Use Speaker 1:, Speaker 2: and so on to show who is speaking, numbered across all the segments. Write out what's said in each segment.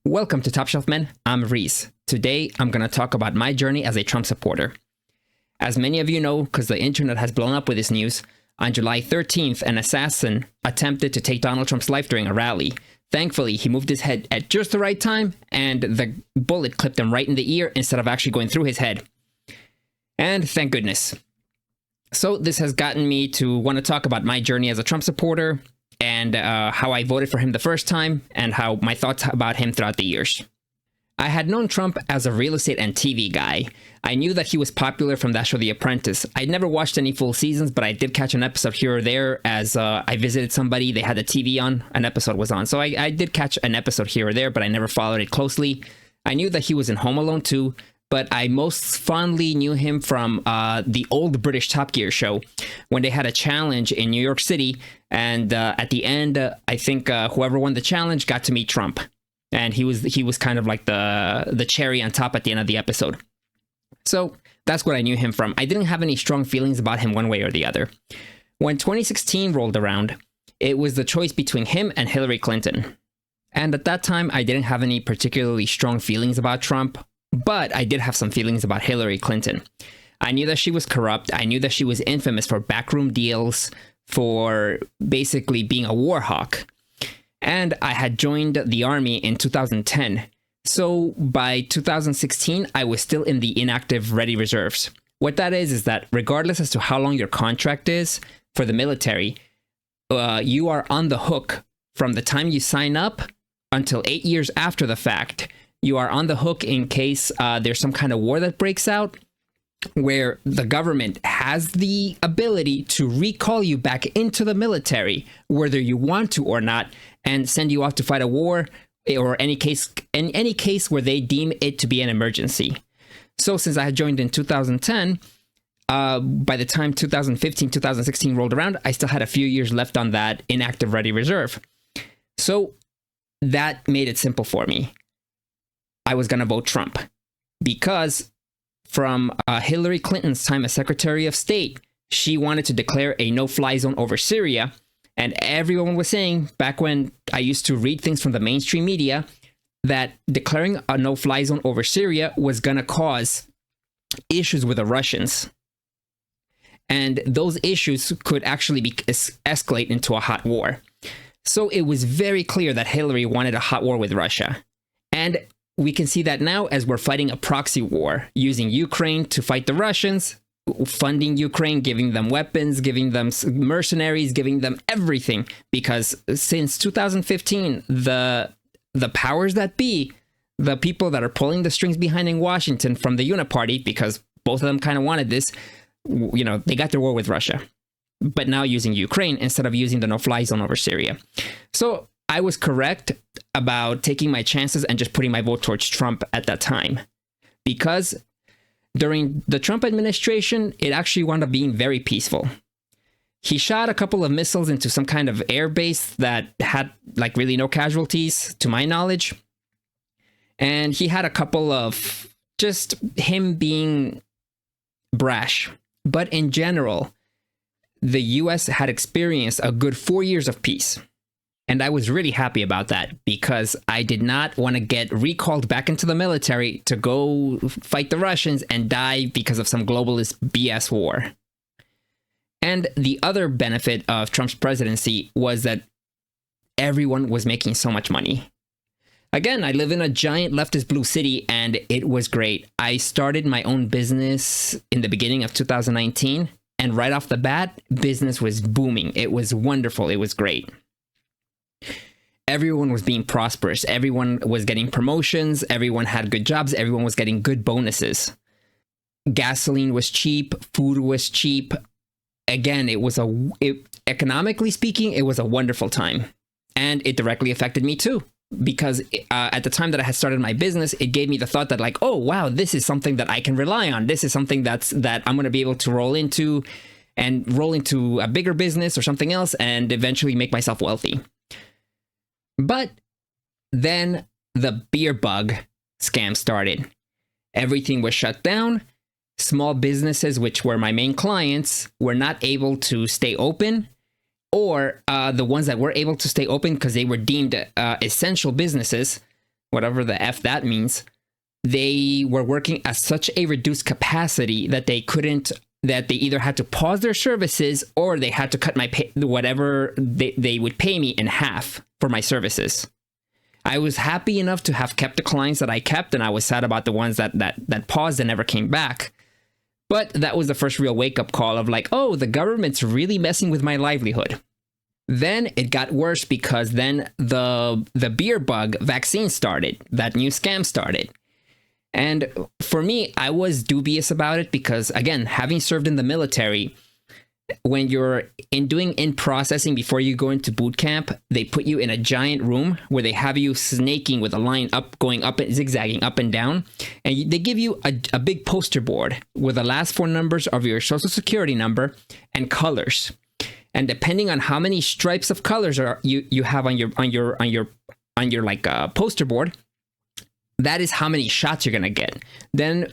Speaker 1: Welcome to Top Shelf Men. I'm Reese. Today, I'm going to talk about my journey as a Trump supporter. As many of you know, because the internet has blown up with this news, on July 13th, an assassin attempted to take Donald Trump's life during a rally. Thankfully, he moved his head at just the right time, and the bullet clipped him right in the ear instead of actually going through his head. And thank goodness. So this has gotten me to want to talk about my journey as a Trump supporter, and how I voted for him the first time, and how my thoughts about him throughout the years. I had known Trump as a real estate and TV guy. I knew that he was popular from that show, The Apprentice. I'd never watched any full seasons, but I did catch an episode here or there as I visited somebody. They had the TV on, an episode was on. So I did catch an episode here or there, but I never followed it closely. I knew that he was in Home Alone 2, but I most fondly knew him from the old British Top Gear show when they had a challenge in New York City. And at the end, I think whoever won the challenge got to meet Trump. And he was kind of like the cherry on top at the end of the episode. So that's what I knew him from. I didn't have any strong feelings about him one way or the other. When 2016 rolled around, it was the choice between him and Hillary Clinton. And at that time, I didn't have any particularly strong feelings about Trump, but I did have some feelings about Hillary Clinton. I knew that she was corrupt. I knew that she was infamous for backroom deals, for basically being a war hawk. And I had joined the army in 2010. So by 2016, I was still in the inactive ready reserves. What that is that regardless as to how long your contract is for the military, you are on the hook from the time you sign up until 8 years after the fact. You are on the hook in case there's some kind of war that breaks out, where the government has the ability to recall you back into the military, whether you want to or not, and send you off to fight a war, or any case where they deem it to be an emergency. So since I had joined in 2010, by the time 2015, 2016 rolled around, I still had a few years left on that inactive ready reserve. So that made it simple for me. I was going to vote Trump because from Hillary Clinton's time as Secretary of State, she wanted to declare a no-fly zone over Syria. And everyone was saying, back when I used to read things from the mainstream media, that declaring a no-fly zone over Syria was going to cause issues with the Russians. And those issues could actually escalate into a hot war. So it was very clear that Hillary wanted a hot war with Russia. And we can see that now as we're fighting a proxy war, using Ukraine to fight the Russians, funding Ukraine, giving them weapons, giving them mercenaries, giving them everything. Because since 2015, the powers that be, the people that are pulling the strings behind in Washington from the Uniparty, because both of them kind of wanted this, they got their war with Russia. But now using Ukraine instead of using the no-fly zone over Syria. So I was correct about taking my chances and just putting my vote towards Trump at that time. Because during the Trump administration, it actually wound up being very peaceful. He shot a couple of missiles into some kind of air base that had really no casualties, to my knowledge. And he had a couple of just him being brash. But in general, the US had experienced a good 4 years of peace. And I was really happy about that because I did not want to get recalled back into the military to go fight the Russians and die because of some globalist BS war. And the other benefit of Trump's presidency was that everyone was making so much money. Again, I live in a giant leftist blue city and it was great. I started my own business in the beginning of 2019 and right off the bat, business was booming. It was wonderful. It was great. Everyone was being prosperous. Everyone was getting promotions. Everyone had good jobs. Everyone was getting good bonuses. Gasoline was cheap. Food was cheap. Again, economically speaking, it was a wonderful time. And it directly affected me too. Because at the time that I had started my business, it gave me the thought that oh, wow, this is something that I can rely on. This is something that I'm going to be able to roll into a bigger business or something else and eventually make myself wealthy. But then the beer bug scam started. Everything was shut down. Small businesses, which were my main clients, were not able to stay open. Or the ones that were able to stay open because they were deemed essential businesses whatever the F that means, they were working at such a reduced capacity that they either had to pause their services or they had to cut my pay, whatever they would pay me in half for my services. I was happy enough to have kept the clients that I kept, and I was sad about the ones that paused and never came back. But that was the first real wake-up call of like, oh, the government's really messing with my livelihood. Then it got worse because then the beer bug vaccine started. That new scam started. And for me, I was dubious about it because, again, having served in the military, when you're in processing before you go into boot camp, they put you in a giant room where they have you snaking with a line up, going up and zigzagging up and down. And they give you a big poster board with the last four numbers of your social security number and colors. And depending on how many stripes of colors you have on your poster board, that is how many shots you're gonna get. Then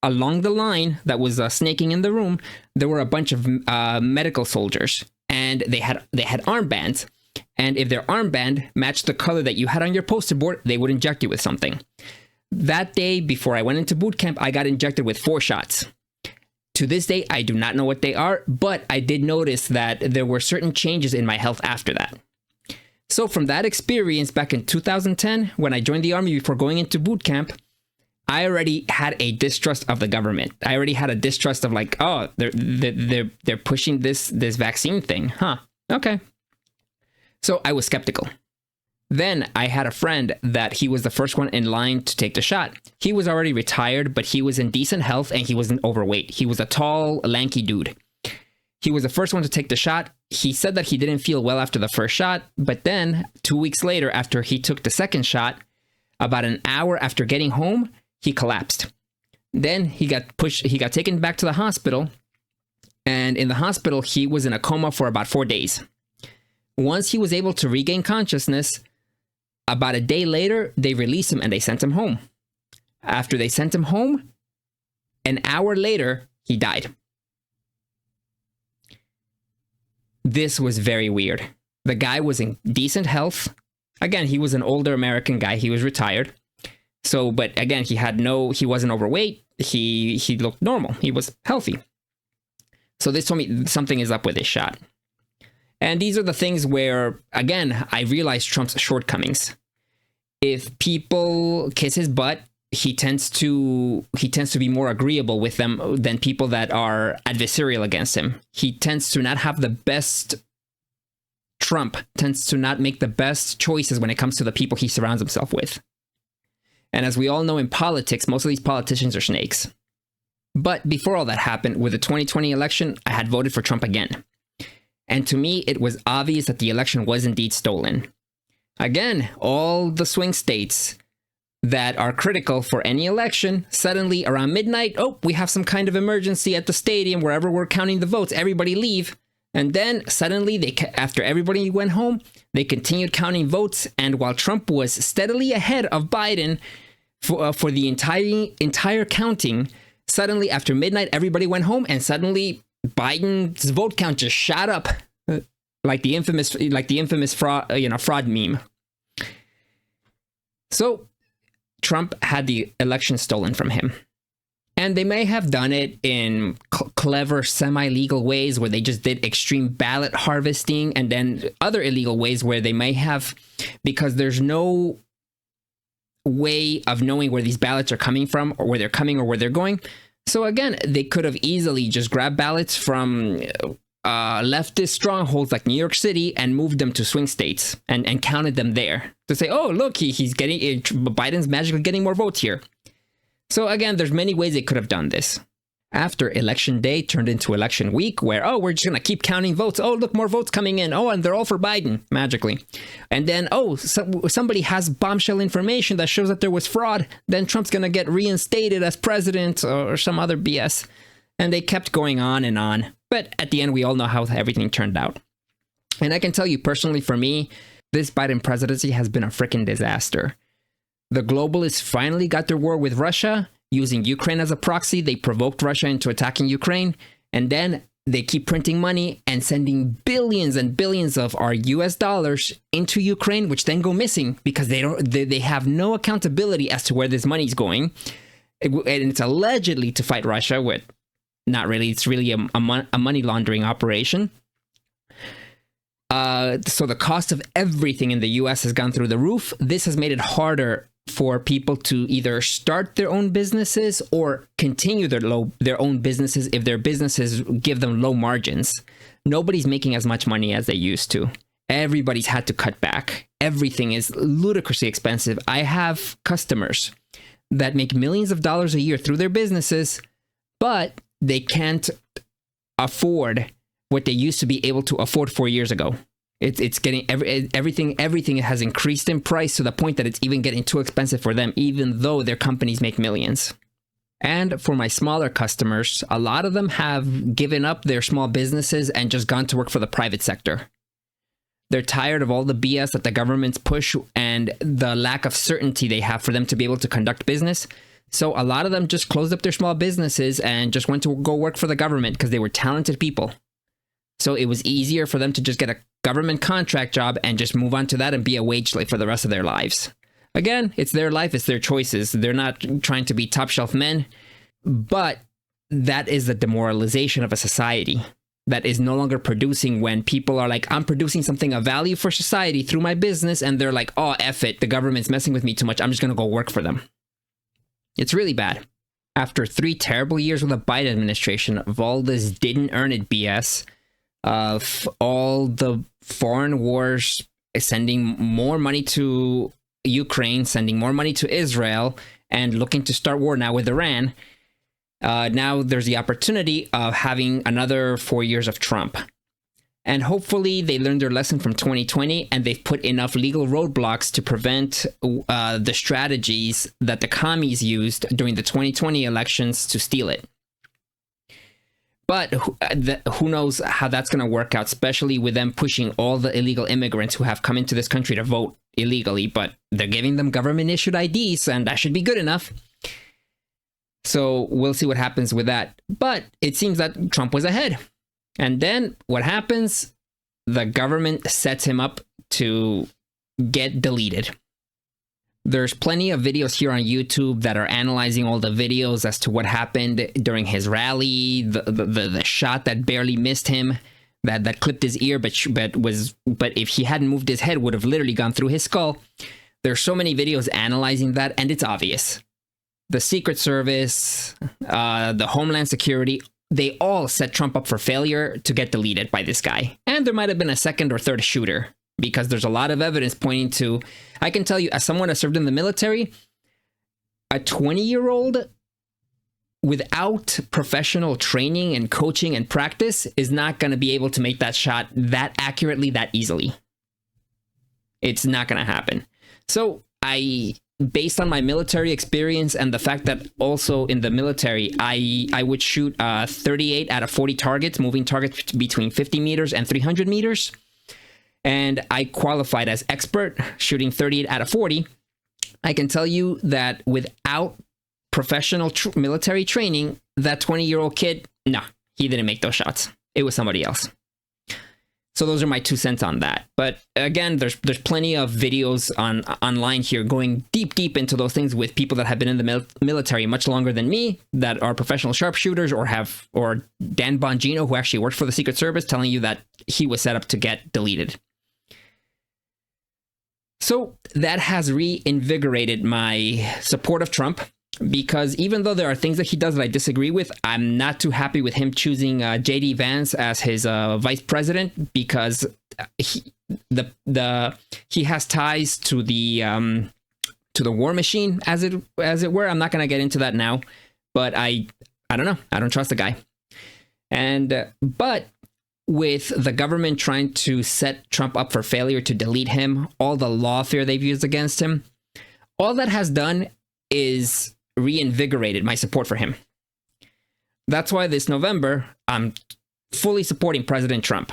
Speaker 1: along the line that was snaking in the room, there were a bunch of medical soldiers, and they had armbands. And if their armband matched the color that you had on your poster board, they would inject you with something. That day, before I went into boot camp, I got injected with 4 shots. To this day, I do not know what they are, but I did notice that there were certain changes in my health after that. So from that experience back in 2010, when I joined the Army before going into boot camp, I already had a distrust of the government. I already had a distrust of like, oh, they're pushing this vaccine thing, huh? Okay. So I was skeptical. Then I had a friend that he was the first one in line to take the shot. He was already retired, but he was in decent health and he wasn't overweight. He was a tall, lanky dude. He was the first one to take the shot. He said that he didn't feel well after the first shot, but then 2 weeks later, after he took the second shot, about an hour after getting home, he collapsed. Then he got taken back to the hospital, and in the hospital, he was in a coma for about 4 days. Once he was able to regain consciousness, about a day later, they released him and they sent him home. After they sent him home, an hour later, he died. This was very weird. The guy was in decent health. Again, he was an older American guy. He was retired. So, but again, he wasn't overweight. He looked normal. He was healthy. So this told me something is up with this shot. And these are the things where, again, I realized Trump's shortcomings. If people kiss his butt, he tends to be more agreeable with them than people that are adversarial against him. He tends to not have the best. Trump tends to not make the best choices when it comes to the people he surrounds himself with. And as we all know in politics, most of these politicians are snakes. But before all that happened, with the 2020 election, I had voted for Trump again. And to me, it was obvious that the election was indeed stolen. Again, all the swing states that are critical for any election, suddenly around midnight, oh, we have some kind of emergency at the stadium, wherever we're counting the votes, everybody leave. And then suddenly, after everybody went home, they continued counting votes. And while Trump was steadily ahead of Biden for the entire counting, suddenly after midnight, everybody went home, and suddenly Biden's vote count just shot up, like the infamous fraud meme. So Trump had the election stolen from him. And they may have done it in clever semi-legal ways where they just did extreme ballot harvesting, and then other illegal ways where they may have, because there's no way of knowing where these ballots are coming from or where they're coming or where they're going. So again, they could have easily just grabbed ballots from leftist strongholds like New York City and moved them to swing states and counted them there to say, oh, look, Biden's magically getting more votes here. So again, there's many ways they could have done this. After election day turned into election week where, oh, we're just going to keep counting votes. Oh, look, more votes coming in. Oh, and they're all for Biden, magically. And then, oh, somebody has bombshell information that shows that there was fraud. Then Trump's going to get reinstated as president or some other BS. And they kept going on and on. But at the end, we all know how everything turned out. And I can tell you personally, for me, this Biden presidency has been a freaking disaster. The globalists finally got their war with Russia. Using Ukraine as a proxy, they provoked Russia into attacking Ukraine. And then they keep printing money and sending billions and billions of our US dollars into Ukraine, which then go missing because they have no accountability as to where this money's going. And it's allegedly to fight Russia, with not really, it's really a money laundering operation. So the cost of everything in the US has gone through the roof. This has made it harder for people to either start their own businesses or continue their own businesses if their businesses give them low margins. Nobody's making as much money as they used to. Everybody's had to cut back. Everything is ludicrously expensive. I have customers that make millions of dollars a year through their businesses, but they can't afford what they used to be able to afford 4 years ago. It's getting everything has increased in price to the point that it's even getting too expensive for them, even though their companies make millions. And for my smaller customers, a lot of them have given up their small businesses and just gone to work for the private sector. They're tired of all the BS that the governments push and the lack of certainty they have for them to be able to conduct business. So a lot of them just closed up their small businesses and just went to go work for the government because they were talented people. So it was easier for them to just get a government contract job and just move on to that and be a wage slave for the rest of their lives. Again, it's their life, it's their choices. They're not trying to be top shelf men, but that is the demoralization of a society that is no longer producing when people are like, I'm producing something of value for society through my business, and they're like, oh, F it, the government's messing with me too much, I'm just going to go work for them. It's really bad. After 3 terrible years with the Biden administration of all this didn't earn it BS, of all the foreign wars, sending more money to Ukraine, sending more money to Israel, and looking to start war now with Iran, now there's the opportunity of having another 4 years of Trump. And hopefully they learned their lesson from 2020 and they've put enough legal roadblocks to prevent the strategies that the commies used during the 2020 elections to steal it. But who knows how that's going to work out, especially with them pushing all the illegal immigrants who have come into this country to vote illegally, but they're giving them government-issued IDs, and that should be good enough. So we'll see what happens with that. But it seems that Trump was ahead. And then what happens? The government sets him up to get deleted. There's plenty of videos here on YouTube that are analyzing all the videos as to what happened during his rally, the shot that barely missed him, that clipped his ear, but if he hadn't moved his head, would have literally gone through his skull. There's so many videos analyzing that, and it's obvious. The Secret Service, the Homeland Security, they all set Trump up for failure to get deleted by this guy. And there might have been a second or third shooter, because there's a lot of evidence pointing to, I can tell you, as someone that served in the military, a 20-year-old without professional training and coaching and practice is not going to be able to make that shot that accurately, that easily. It's not going to happen. So based on my military experience and the fact that also in the military, I would shoot 38 out of 40 targets, moving targets between 50 meters and 300 meters. And I qualified as expert, shooting 38 out of 40. I can tell you that without professional military training, that 20-year-old kid, nah, he didn't make those shots. It was somebody else. So those are my 2 cents on that. But again, there's plenty of videos online here going deep into those things with people that have been in the military much longer than me, that are professional sharpshooters, or Dan Bongino, who actually worked for the Secret Service, telling you that he was set up to get deleted. So that has reinvigorated my support of Trump, because even though there are things that he does that I disagree with, I'm not too happy with him choosing J.D. Vance as his vice president, because he has ties to the war machine, as it were. I'm not going to get into that now, but I don't know. I don't trust the guy. And but with the government trying to set Trump up for failure to delete him, all the lawfare they've used against him, all that has done is reinvigorated my support for him. That's why this November, I'm fully supporting President Trump.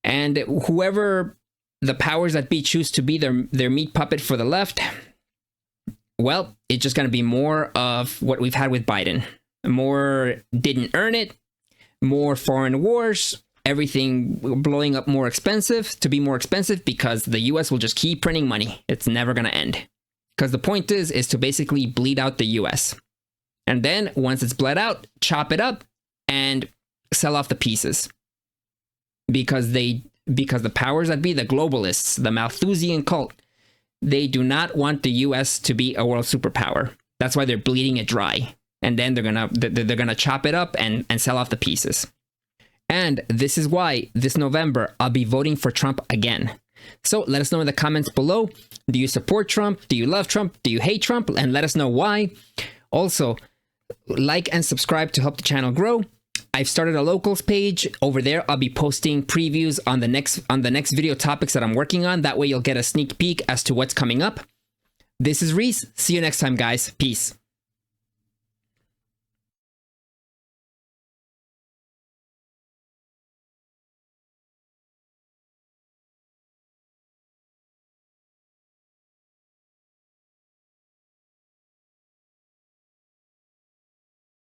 Speaker 1: And whoever the powers that be choose to be their meat puppet for the left, well, it's just going to be more of what we've had with Biden. More didn't earn it, more foreign wars, everything blowing up more expensive to be more expensive because the US will just keep printing money. It's never going to end. Because the point is to basically bleed out the US. And then once it's bled out, chop it up and sell off the pieces. Because the powers that be, the globalists, the Malthusian cult, they do not want the US to be a world superpower. That's why they're bleeding it dry. And then they're gonna chop it up and sell off the pieces. And this is why this November I'll be voting for Trump again. So let us know in the comments below. Do you support Trump? Do you love Trump? Do you hate Trump? And let us know why. Also, like and subscribe to help the channel grow. I've started a locals page. Over there, I'll be posting previews on the next video topics that I'm working on. That way you'll get a sneak peek as to what's coming up. This is Reese. See you next time, guys. Peace.